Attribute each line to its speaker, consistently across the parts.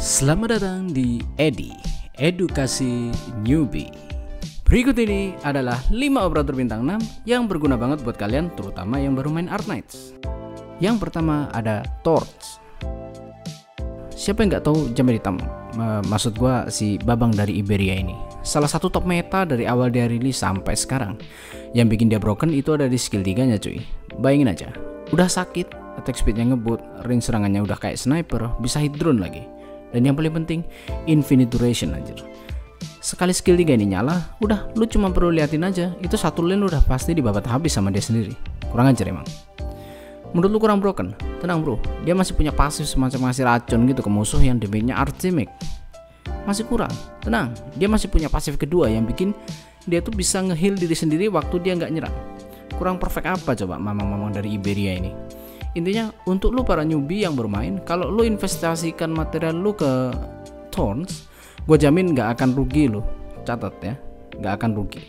Speaker 1: Selamat datang di Edukasi Newbie. Berikut ini adalah 5 operator bintang 6 yang berguna banget buat kalian, terutama yang baru main Arknights. Yang pertama ada Torch. Siapa yang nggak tahu Jammer Hitam? Maksud gua si Babang dari Iberia ini. Salah satu top meta dari awal dia rilis sampai sekarang. Yang bikin dia broken itu ada di skill 3-nya cuy. Bayangin aja, udah sakit, attack speednya ngebut, range serangannya udah kayak sniper, bisa hit drone lagi. Dan yang paling penting, infinite duration anjir. Sekali skill 3 ini nyala, udah lu cuma perlu liatin aja, itu satu lane udah pasti dibabat habis sama dia sendiri. Kurang ajar emang. Menurut lu kurang broken? Tenang bro, dia masih punya pasif semacam ngasih racun gitu ke musuh yang damage-nya archimic. Masih kurang, tenang, dia masih punya pasif kedua yang bikin dia tuh bisa nge-heal diri sendiri waktu dia nggak nyerang. Kurang perfect apa coba mamang-mamang dari Iberia ini? Intinya untuk lu para newbie yang bermain, kalau lu investasikan material lu ke Thorns, gue jamin nggak akan rugi lu. Catat ya, nggak akan rugi.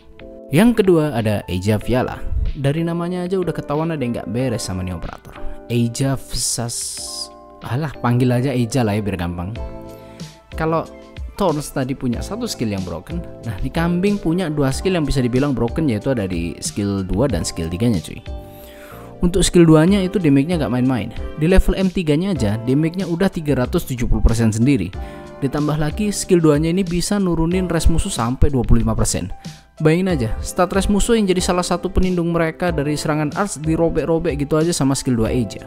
Speaker 1: Yang kedua ada Eja Viala. Dari namanya aja udah ketahuan ada yang nggak beres sama nih operator. Eja Vesas, alah panggil aja Eja lah ya biar gampang. Kalau Thorns tadi punya satu skill yang broken, nah di kambing punya dua skill yang bisa dibilang broken, yaitu ada di skill 2 dan skill 3-nya cuy. Untuk skill 2-nya itu damage-nya gak main-main. Di level M3-nya aja damage-nya udah 370% sendiri. Ditambah lagi skill 2-nya ini bisa nurunin res musuh sampai 25%. Bayangin aja, stat res musuh yang jadi salah satu pelindung mereka dari serangan Arch dirobek-robek gitu aja sama skill 2 Eja.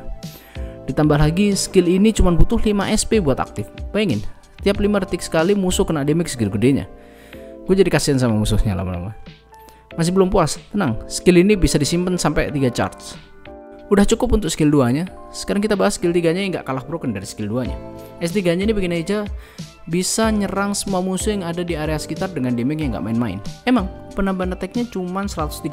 Speaker 1: Ditambah lagi skill ini cuma butuh 5 SP buat aktif. Bayangin, tiap 5 detik sekali musuh kena damage segitu gedenya. Gue jadi kasihan sama musuhnya lama-lama. Masih belum puas, tenang, skill ini bisa disimpan sampai 3 charge. Udah cukup untuk skill 2-nya. Sekarang kita bahas skill 3-nya yang gak kalah broken dari skill 2-nya. S3-nya ini bikin aja bisa nyerang semua musuh yang ada di area sekitar dengan damage yang gak main-main. Emang penambahan attack-nya cuma 130%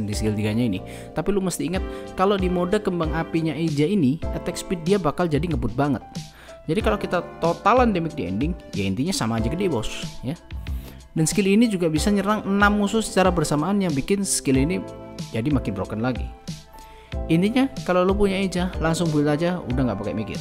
Speaker 1: di skill 3-nya ini. Tapi lu mesti ingat kalau di mode kembang apinya Eja ini, attack speed dia bakal jadi ngebut banget. Jadi kalau kita totalan damage di ending, ya intinya sama aja gede bos ya. Dan skill ini juga bisa nyerang 6 musuh secara bersamaan yang bikin skill ini jadi makin broken lagi. Intinya kalau lu punya Eja langsung build aja, udah nggak pakai mikir.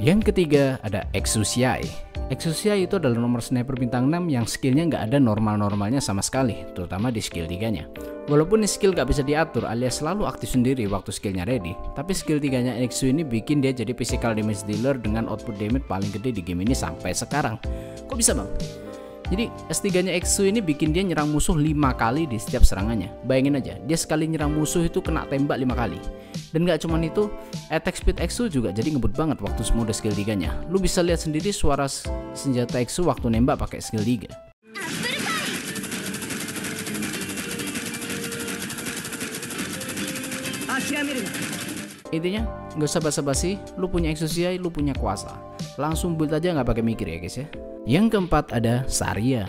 Speaker 1: Yang ketiga ada Exusiai. Exusiai itu adalah nomor sniper bintang 6 yang skillnya nggak ada normal-normalnya sama sekali, terutama di skill 3-nya. Walaupun ini skill nggak bisa diatur alias selalu aktif sendiri waktu skillnya ready, tapi skill 3-nya Exu ini bikin dia jadi physical damage dealer dengan output damage paling gede di game ini sampai sekarang. Kok bisa bang? Jadi S3-nya Exu ini bikin dia nyerang musuh 5 kali di setiap serangannya. Bayangin aja, dia sekali nyerang musuh itu kena tembak 5 kali. Dan gak cuman itu, attack speed Exu juga jadi ngebut banget waktu mode skill 3-nya. Lu bisa lihat sendiri suara senjata Exu waktu nembak pakai skill 3. Intinya gak usah basa-basi, lu punya Exusiai, lu punya kuasa. Langsung build aja gak pakai mikir ya guys ya. Yang keempat ada Saria.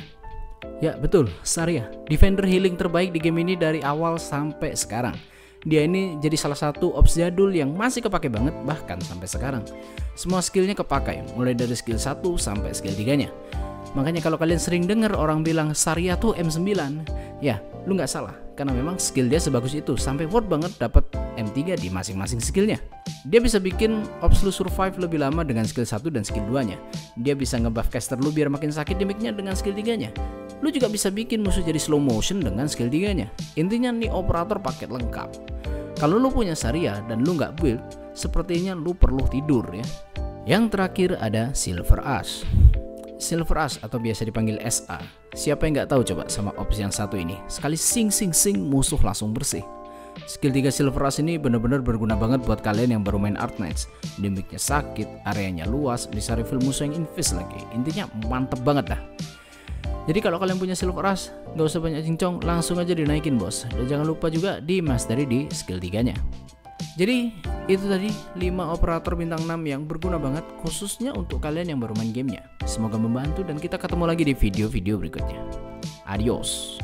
Speaker 1: Ya betul, Saria, defender healing terbaik di game ini dari awal sampai sekarang. Dia ini jadi salah satu ops jadul yang masih kepake banget bahkan sampai sekarang. Semua skillnya kepakai, mulai dari skill 1 sampai skill 3-nya. Makanya kalau kalian sering denger orang bilang Saria tuh M9, ya lu nggak salah, karena memang skill dia sebagus itu, sampai worth banget dapat M3 di masing-masing skillnya. Dia bisa bikin ops lu survive lebih lama dengan skill 1 dan skill 2-nya. Dia bisa ngebuff caster lu biar makin sakit damage-nya dengan skill 3-nya. Lu juga bisa bikin musuh jadi slow motion dengan skill 3-nya. Intinya nih operator paket lengkap. Kalau lu punya Saria dan lu nggak build, sepertinya lu perlu tidur ya. Yang terakhir ada Silver Ash. Silver Ash atau biasa dipanggil SA. Siapa yang nggak tahu coba sama ops yang satu ini? Sekali sing musuh langsung bersih. Skill 3 Silver Ash ini benar-benar berguna banget buat kalian yang baru main Arknights. Damage-nya sakit, areanya luas, bisa refill musuh yang invest lagi. Intinya mantep banget dah. Jadi kalau kalian punya Silver Ash, nggak usah banyak cincong, langsung aja dinaikin bos. Dan jangan lupa juga di mastery di skill 3-nya. Jadi itu tadi 5 operator bintang 6 yang berguna banget khususnya untuk kalian yang baru main gamenya. Semoga membantu dan kita ketemu lagi di video-video berikutnya. Adios.